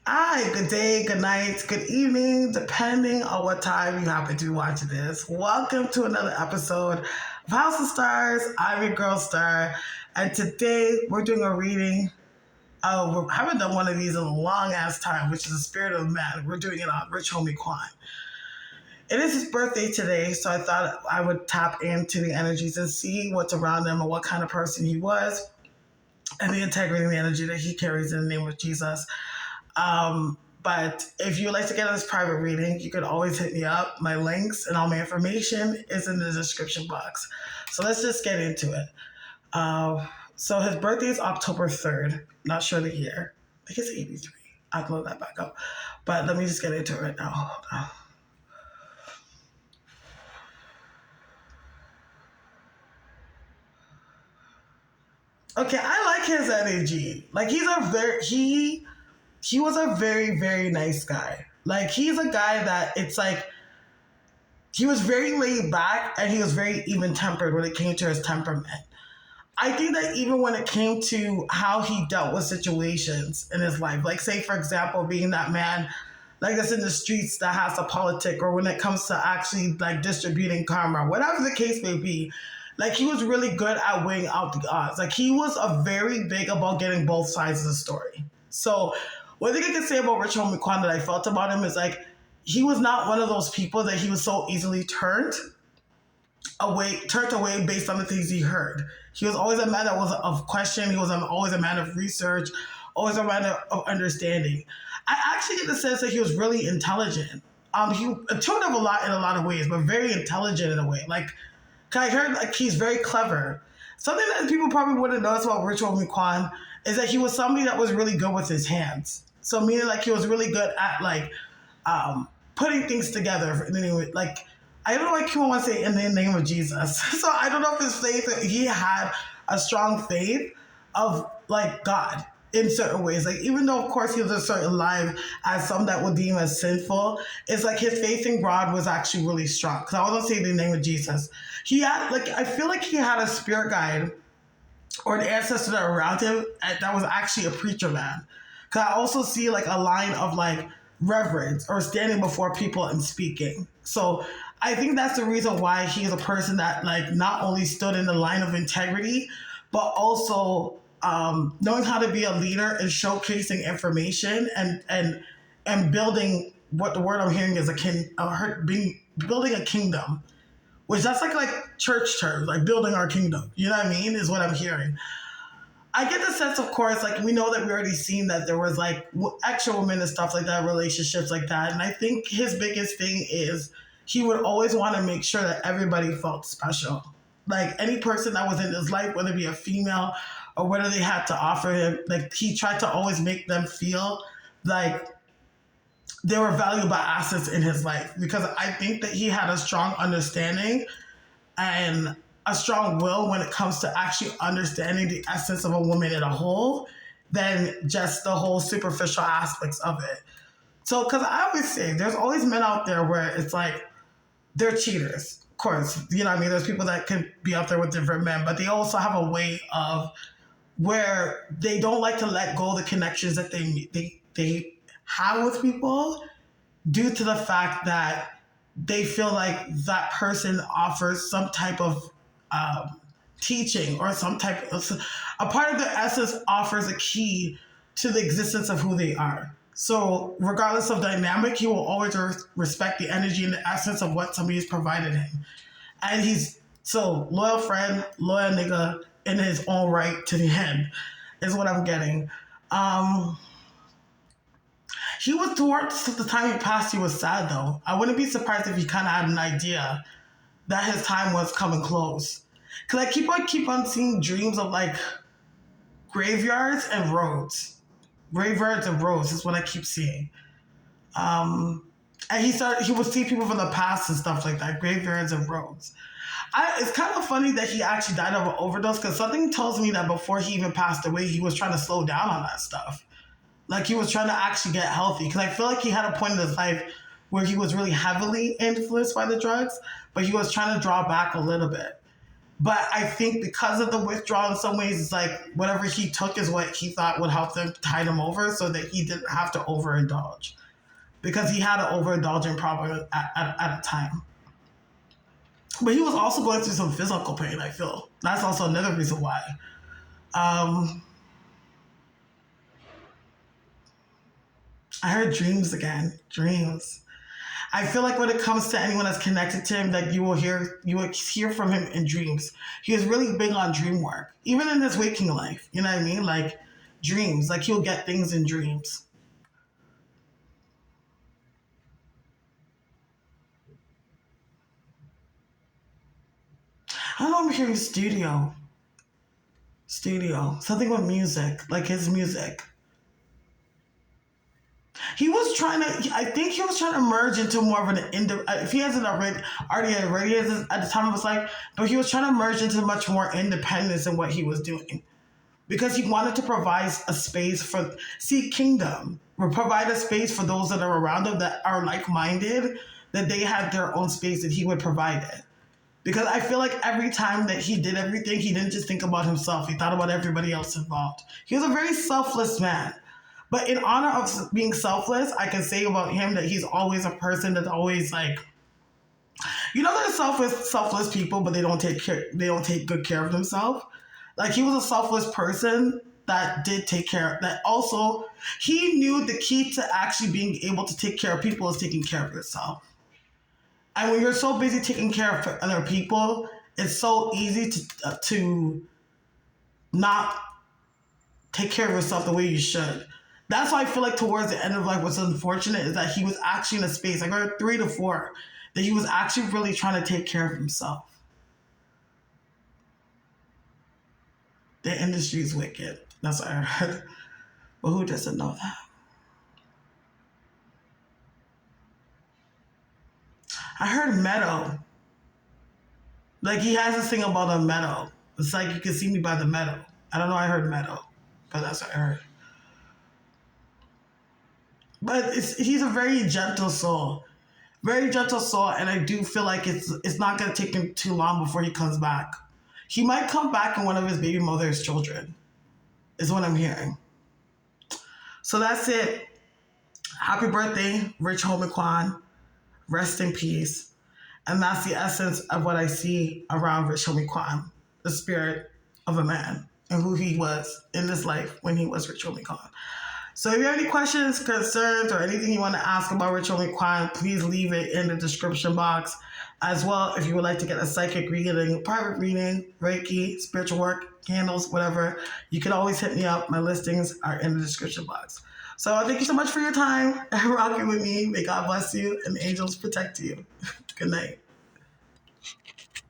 Hi, good day, good night, good evening, depending on what time you happen to be watching this. Welcome to another episode of House of Stars. I'm your girl Star, and today we're doing a reading. We haven't done one of these in a long ass time, which is the Spirit of Man. We're doing it on Rich Homie Quan. It is his birthday today, so I thought I would tap into the energies and see what's around him and what kind of person he was, and the integrity and the energy that he carries in the name of Jesus. But if you'd like to get this private reading, you could always hit me up. My links and all my information is in the description box. So let's just get into it. So his birthday is October 3rd. Not sure the year. I think it's 83. I'll load that back up. But let me just get into it right now. Hold on. Okay, I like his energy. Like he was a very, very nice guy. Like he's a guy that it's like he was very laid back and he was very even tempered when it came to his temperament. I think that even when it came to how he dealt with situations in his life, like say for example, being that man like that's in the streets that has a politic, or when it comes to actually like distributing karma, whatever the case may be, like he was really good at weighing out the odds. Like he was a very big about getting both sides of the story. So one thing I can say about Rich Homie Quan that I felt about him is like he was not one of those people that he was so easily turned away based on the things he heard. He was always a man that was of question. He was always a man of research, always a man of understanding. I actually get the sense that he was really intelligent. He tuned up a lot in a lot of ways, but very intelligent in a way. Like I heard, like he's very clever. Something that people probably wouldn't notice about Rich Homie Quan is that he was somebody that was really good with his hands. So meaning like he was really good at like putting things together. Anyway, like I don't know why people want to say in the name of Jesus. So I don't know if his faith, he had a strong faith of like God in certain ways. Like even though of course he was a certain life as some that would deem as sinful, it's like his faith in God was actually really strong. Because I wasn't saying the name of Jesus. He had like I feel like he had a spirit guide or an ancestor that around him that was actually a preacher man. Because I also see like a line of like reverence or standing before people and speaking. So I think that's the reason why he is a person that like not only stood in the line of integrity, but also knowing how to be a leader and showcasing information and building what the word I'm hearing is building a kingdom, which that's like church terms, like building our kingdom. You know what I mean? Is what I'm hearing. I get the sense, of course, like we know that we already seen that there was like extra women and stuff like that, relationships like that. And I think his biggest thing is he would always want to make sure that everybody felt special. Like any person that was in his life, whether it be a female or whether they had to offer him, like he tried to always make them feel like they were valuable assets in his life. Because I think that he had a strong understanding and a strong will when it comes to actually understanding the essence of a woman in a whole than just the whole superficial aspects of it. So, because I always say there's always men out there where it's like they're cheaters. Of course, you know what I mean? There's people that can be out there with different men, but they also have a way of where they don't like to let go of the connections that they have with people due to the fact that they feel like that person offers some type of teaching or some type of a part of the essence offers a key to the existence of who they are. So regardless of dynamic, he will always respect the energy and the essence of what somebody has provided him. And he's so loyal friend, loyal nigga in his own right to the end is what I'm getting. He was towards the time he passed, he was sad though. I wouldn't be surprised if he kind of had an idea that his time was coming close. Cause I keep on seeing dreams of like graveyards and roads. Graveyards and roads is what I keep seeing. And he would see people from the past and stuff like that, graveyards and roads. It's kind of funny that he actually died of an overdose because something tells me that before he even passed away, he was trying to slow down on that stuff. Like he was trying to actually get healthy because I feel like he had a point in his life where he was really heavily influenced by the drugs, but he was trying to draw back a little bit. But I think because of the withdrawal, in some ways, it's like whatever he took is what he thought would help them tide him over, so that he didn't have to overindulge, because he had an overindulgent problem at a time. But he was also going through some physical pain, I feel. That's also another reason why. Um, I heard dreams again. Dreams. I feel like when it comes to anyone that's connected to him, that you will hear from him in dreams. He is really big on dream work, even in his waking life. You know what I mean? Like dreams. Like he'll get things in dreams. I don't know. I'm hearing studio, something with music, like his music. He was trying to. I think he was trying to merge into more of an if he hasn't already has at the time of his life, but he was trying to merge into much more independence in what he was doing, because he wanted to provide a space for kingdom, or provide a space for those that are around him that are like minded, that they had their own space, that he would provide it. Because I feel like every time that he did everything, he didn't just think about himself. He thought about everybody else involved. He was a very selfless man. But in honor of being selfless, I can say about him that he's always a person that's always like, there's selfless people, but they don't take good care of themselves. Like he was a selfless person that did take care. That also, he knew the key to actually being able to take care of people is taking care of yourself. And when you're so busy taking care of other people, it's so easy to not take care of yourself the way you should. That's why I feel like towards the end of life, what's unfortunate is that he was actually in a space, like around 3 to 4, that he was actually really trying to take care of himself. The industry is wicked. That's what I heard. But who doesn't know that? I heard meadow. Like he has this thing about a meadow. It's like you can see me by the meadow. I don't know. I heard meadow, but that's what I heard. But he's a very gentle soul, and I do feel like it's not gonna take him too long before he comes back. He might come back in one of his baby mother's children, is what I'm hearing. So that's it. Happy birthday, Rich Homie Quan. Rest in peace. And that's the essence of what I see around Rich Homie Quan, the spirit of a man and who he was in this life when he was Rich Homie Quan. So if you have any questions, concerns, or anything you want to ask about Rich Homie Quan, please leave it in the description box. As well, if you would like to get a psychic reading, private reading, Reiki, spiritual work, candles, whatever, you can always hit me up. My listings are in the description box. So thank you so much for your time. Rocking with me. May God bless you and the angels protect you. Good night.